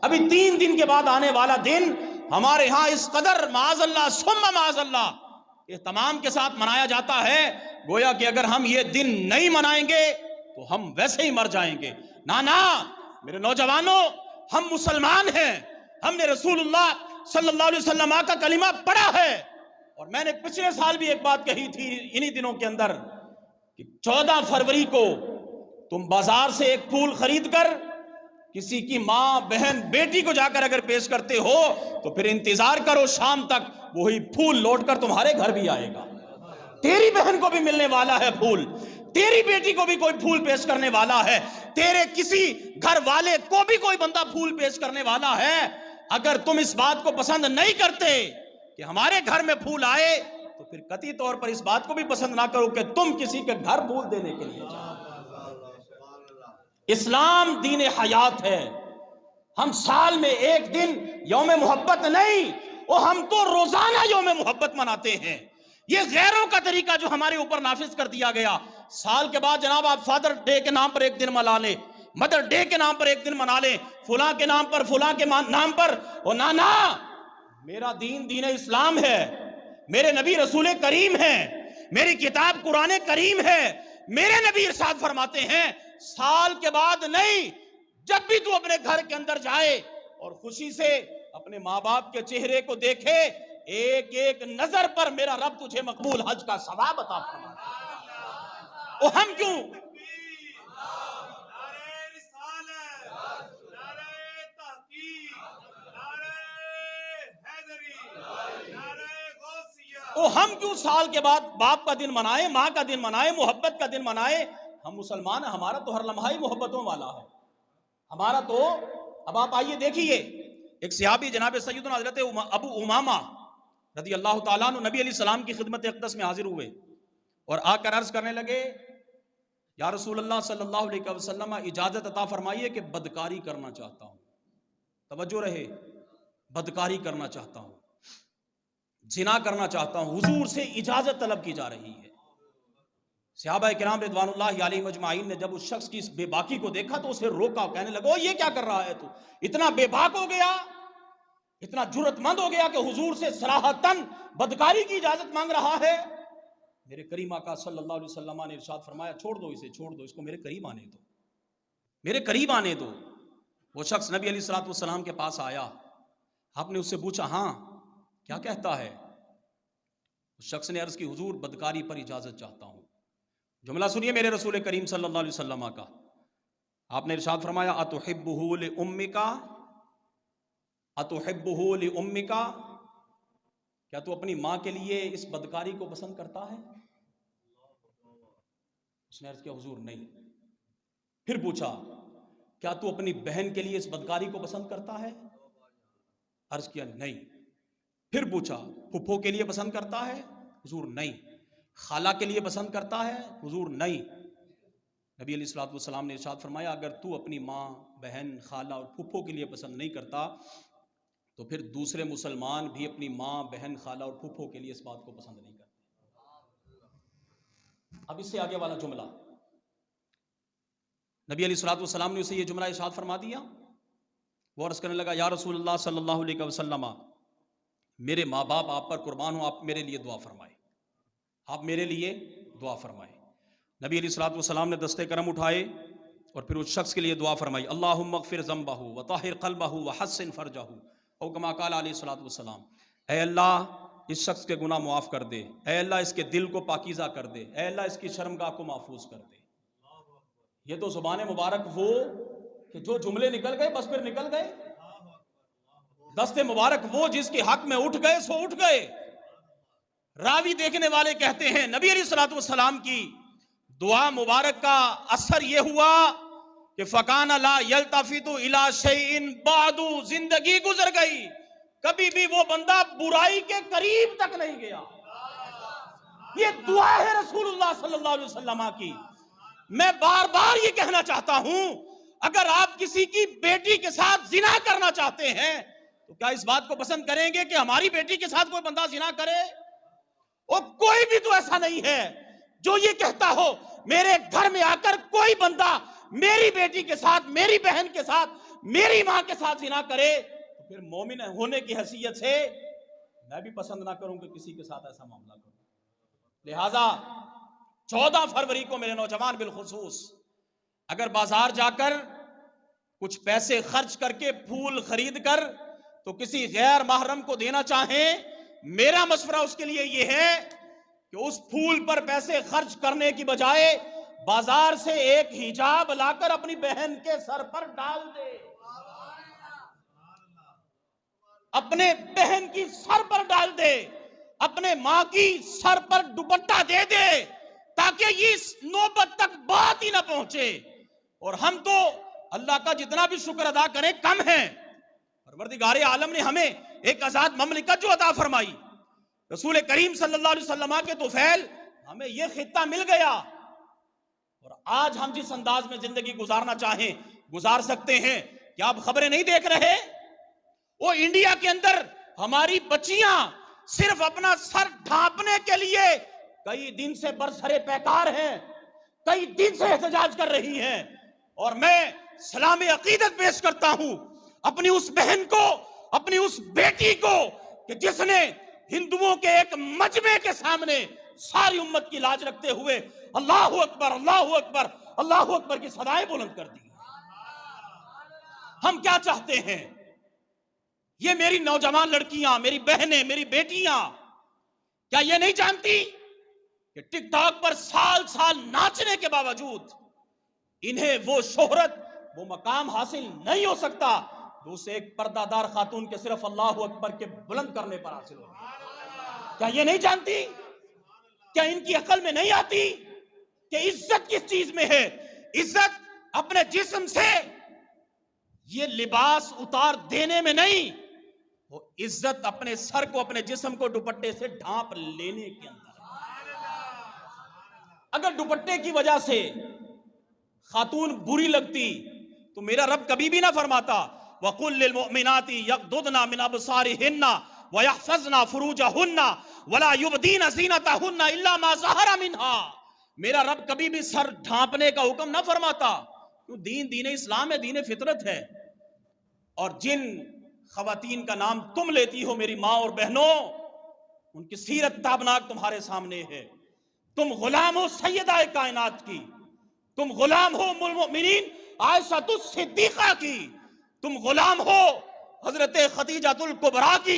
ابھی 3 دن کے بعد آنے والا دن ہمارے ہاں اس قدر معاذ اللہ ثم معاذ اللہ اہتمام کے ساتھ منایا جاتا ہے، گویا کہ اگر ہم یہ دن نہیں منائیں گے تو ہم ویسے ہی مر جائیں گے۔ نا میرے نوجوانوں، ہم مسلمان ہیں، ہم نے رسول اللہ صلی اللہ علیہ وسلم کا کلمہ پڑھا ہے، اور میں نے پچھلے سال بھی ایک بات کہی تھی انہی دنوں کے اندر کہ 14 فروری کو تم بازار سے ایک پھول خرید کر کسی کی ماں بہن بیٹی کو جا کر اگر پیش کرتے ہو تو پھر انتظار کرو شام تک وہی پھول لوٹ کر تمہارے گھر بھی آئے گا، تیری بہن کو بھی ملنے والا ہے پھول، تیری بیٹی کو بھی کوئی پھول پیش کرنے والا ہے، تیرے کسی گھر والے کو بھی کوئی بندہ پھول پیش کرنے والا ہے۔ اگر تم اس بات کو پسند نہیں کرتے کہ ہمارے گھر میں پھول آئے تو پھر قطعی طور پر اس بات کو بھی پسند نہ کرو کہ تم کسی کے گھر پھول دینے کے لیے جاؤ۔ اسلام دین حیات ہے، ہم سال میں ایک دن یوم محبت نہیں، وہ ہم تو روزانہ یوم محبت مناتے ہیں۔ یہ غیروں کا طریقہ جو ہمارے اوپر نافذ کر دیا گیا، سال کے بعد جناب آپ فادر ڈے کے نام پر ایک دن منا لیں، مدر ڈے کے نام پر ایک دن منا لیں، فلاں کے نام پر فلاں کے نام پر، او نا میرا دین دین اسلام ہے، میرے نبی رسول کریم ہیں، میری کتاب قرآن کریم ہے، میرے نبی ارشاد فرماتے ہیں سال کے بعد نہیں، جب بھی تو اپنے گھر کے اندر جائے اور خوشی سے اپنے ماں باپ کے چہرے کو دیکھے، ایک ایک نظر پر میرا رب تجھے مقبول حج کا ثواب عطا فرمائے۔ وہ ہم کیوں سال کے بعد باپ کا دن منائے، ماں کا دن منائے، محبت کا دن منائے؟ ہم مسلمان ہیں، ہمارا تو ہر لمحہ ہی محبتوں والا ہے، ہمارا تو۔ اب آپ آئیے دیکھیے، ایک صحابی جناب سیدنا حضرت ابو امامہ رضی اللہ تعالیٰ عنہ نبی علیہ السلام کی خدمت اقدس میں حاضر ہوئے اور آ کر عرض کرنے لگے، یا رسول اللہ صلی اللہ علیہ وسلم اجازت عطا فرمائیے کہ بدکاری کرنا چاہتا ہوں، توجہ رہے، بدکاری کرنا چاہتا ہوں، زنا کرنا چاہتا ہوں، حضور سے اجازت طلب کی جا رہی ہے۔ صحابہ کرام رضوان اللہ علیہ مجمعین نے جب اس شخص کی اس بے باکی کو دیکھا تو اسے روکا، کہنے لگا یہ کیا کر رہا ہے تو، اتنا بے باک ہو گیا، اتنا جرت مند ہو گیا کہ حضور سے صراحتاً بدکاری کی اجازت مانگ رہا ہے۔ میرے کریم آقا صلی اللہ علیہ وسلم نے ارشاد فرمایا چھوڑ دو اسے، چھوڑ دو اس کو، میرے قریب آنے دو، میرے قریب آنے دو۔ وہ شخص نبی علیہ السلام کے پاس آیا، آپ نے اس سے پوچھا ہاں کیا کہتا ہے؟ اس شخص نے عرض کی حضور بدکاری پر اجازت چاہتا ہوں۔ جملہ سنیے میرے رسول کریم صلی اللہ علیہ وسلم کا، آپ نے ارشاد فرمایا اتحبہ لامک، اتحبہ لامک، کیا تو اپنی ماں کے لیے اس بدکاری کو پسند کرتا ہے؟ اس نے عرض کیا حضور نہیں۔ پھر پوچھا کیا تو اپنی بہن کے لیے اس بدکاری کو پسند کرتا ہے؟ عرض کیا نہیں۔ پھر پوچھا پھپھو کے لیے پسند کرتا ہے؟ حضور نہیں۔ خالہ کے لیے پسند کرتا ہے؟ حضور نہیں۔ نبی علیہ السلام نے ارشاد فرمایا اگر تو اپنی ماں، بہن، خالہ اور پھپھو کے لیے پسند نہیں کرتا تو پھر دوسرے مسلمان بھی اپنی ماں، بہن، خالہ اور پھپھو کے لیے اس بات کو پسند نہیں کرتے۔ اب اس سے آگے والا جملہ نبی علیہ السلام نے اسے یہ جملہ ارشاد فرما دیا، وہ عرض کرنے لگا یا رسول اللہ صلی اللہ علیہ وسلم میرے ماں باپ آپ پر قربان ہوں، آپ میرے لیے دعا فرمائیں، آپ میرے لیے دعا فرمائیں۔ نبی علیہ السلام نے دستے کرم اٹھائے اور پھر اس شخص کے لیے دعا فرمائی، اللہم اغفر ذنبہ وطہر قلبہ وحسن فرجہ، او کما قال علیہ السلام، اے اللہ اس شخص کے گناہ معاف کر دے، اے اللہ اس کے دل کو پاکیزہ کر دے، اے اللہ اس کی شرمگاہ کو محفوظ کر دے۔ یہ تو زبان مبارک وہ کہ جو جملے نکل گئے بس پھر نکل گئے، دست مبارک وہ جس کے حق میں اٹھ گئے سو اٹھ گئے۔ راوی دیکھنے والے کہتے ہیں نبی علیہ السلام کی دعا مبارک کا اثر یہ ہوا کہ فَكَانَ لَا يَلْتَفِتُ إِلَىٰ شَيْءٍ بَعْدُ، زندگی گزر گئی، کبھی بھی وہ بندہ برائی کے قریب تک نہیں گیا۔ یہ دعا ہے رسول اللہ صلی اللہ علیہ وسلم کی۔ میں بار بار یہ کہنا چاہتا ہوں اگر آپ کسی کی بیٹی کے ساتھ زنا کرنا چاہتے ہیں تو کیا اس بات کو پسند کریں گے کہ ہماری بیٹی کے ساتھ کوئی بندہ زنا کرے؟ اور کوئی بھی تو ایسا نہیں ہے جو یہ کہتا ہو میرے گھر میں آ کر کوئی بندہ میری بیٹی کے ساتھ، میری بہن کے ساتھ، میری ماں کے ساتھ زنا کرے تو پھر مومن ہونے کی حیثیت سے میں بھی پسند نہ کروں کہ کسی کے ساتھ ایسا معاملہ کروں۔ لہٰذا 14 فروری کو میرے نوجوان بالخصوص اگر بازار جا کر کچھ پیسے خرچ کر کے پھول خرید کر تو کسی غیر محرم کو دینا چاہیں، میرا مشورہ اس کے لیے یہ ہے کہ اس پھول پر پیسے خرچ کرنے کی بجائے بازار سے ایک حجاب لا کر اپنی بہن کے سر پر ڈال دے، اپنے بہن کی سر پر ڈال دے، اپنے ماں کی سر پر دوپٹہ دے دے، تاکہ اس نوبت تک بات ہی نہ پہنچے۔ اور ہم تو اللہ کا جتنا بھی شکر ادا کریں کم ہیں۔ پروردگار عالم نے ہمیں ایک آزاد مملکت جو عطا فرمائی، رسول کریم صلی اللہ علیہ وسلم کے طفیل ہمیں یہ خطہ مل گیا، اور آج ہم جس انداز میں زندگی گزارنا چاہیں گزار سکتے ہیں۔ کیا آپ خبریں نہیں دیکھ رہے؟ وہ انڈیا کے اندر ہماری بچیاں صرف اپنا سر ڈھانپنے کے لیے کئی دن سے برسرے پیکار ہیں، کئی دن سے احتجاج کر رہی ہیں، اور میں سلام عقیدت پیش کرتا ہوں اپنی اس بہن کو، اپنی اس بیٹی کو کہ جس نے ہندوؤں کے ایک مجمع کے سامنے ساری امت کی لاج رکھتے ہوئے اللہ اکبر اللہ اکبر اللہ اکبر کی صدائیں بلند کر دی۔ ہم کیا چاہتے ہیں؟ یہ میری نوجوان لڑکیاں، میری بہنیں، میری بیٹیاں کیا یہ نہیں جانتی کہ ٹک ٹاک پر سال سال ناچنے کے باوجود انہیں وہ شہرت، وہ مقام حاصل نہیں ہو سکتا جو اسے ایک پردہ دار خاتون کے صرف اللہ اکبر کے بلند کرنے پر حاصل ہو؟ کیا یہ نہیں جانتی؟ کیا ان کی عقل میں نہیں آتی کہ عزت کس چیز میں ہے؟ عزت اپنے جسم سے یہ لباس اتار دینے میں نہیں، وہ عزت اپنے سر کو، اپنے جسم کو دوپٹے سے ڈھانپ لینے کے اندر۔ اگر دوپٹے کی وجہ سے خاتون بری لگتی تو میرا رب کبھی بھی نہ فرماتا وَقُلْ لِلْمُؤْمِنَاتِ يَغْضُضْنَ مِنْ أَبْصَارِهِنَّ وَيَحْفَظْنَ فُرُوجَهُنَّ وَلَا يُبْدِينَ زِينَتَهُنَّ إِلَّا مَا ظَهَرَ مِنْهَا۔ میرا رب کبھی بھی سر ڈھانپنے کا حکم نہ فرماتا، کیوں؟ دین اسلام ہے، دین فطرت ہے۔ اور جن خواتین کا نام تم لیتی ہو میری ماں اور بہنوں، ان کی سیرت تابناک تمہارے سامنے ہے۔ تم غلام ہو سیدہ کائنات کی، تم غلام ہو ام المؤمنین عائشہ الصدیقہ کی، تم غلام ہو حضرت خدیجہ الکبریٰ کی۔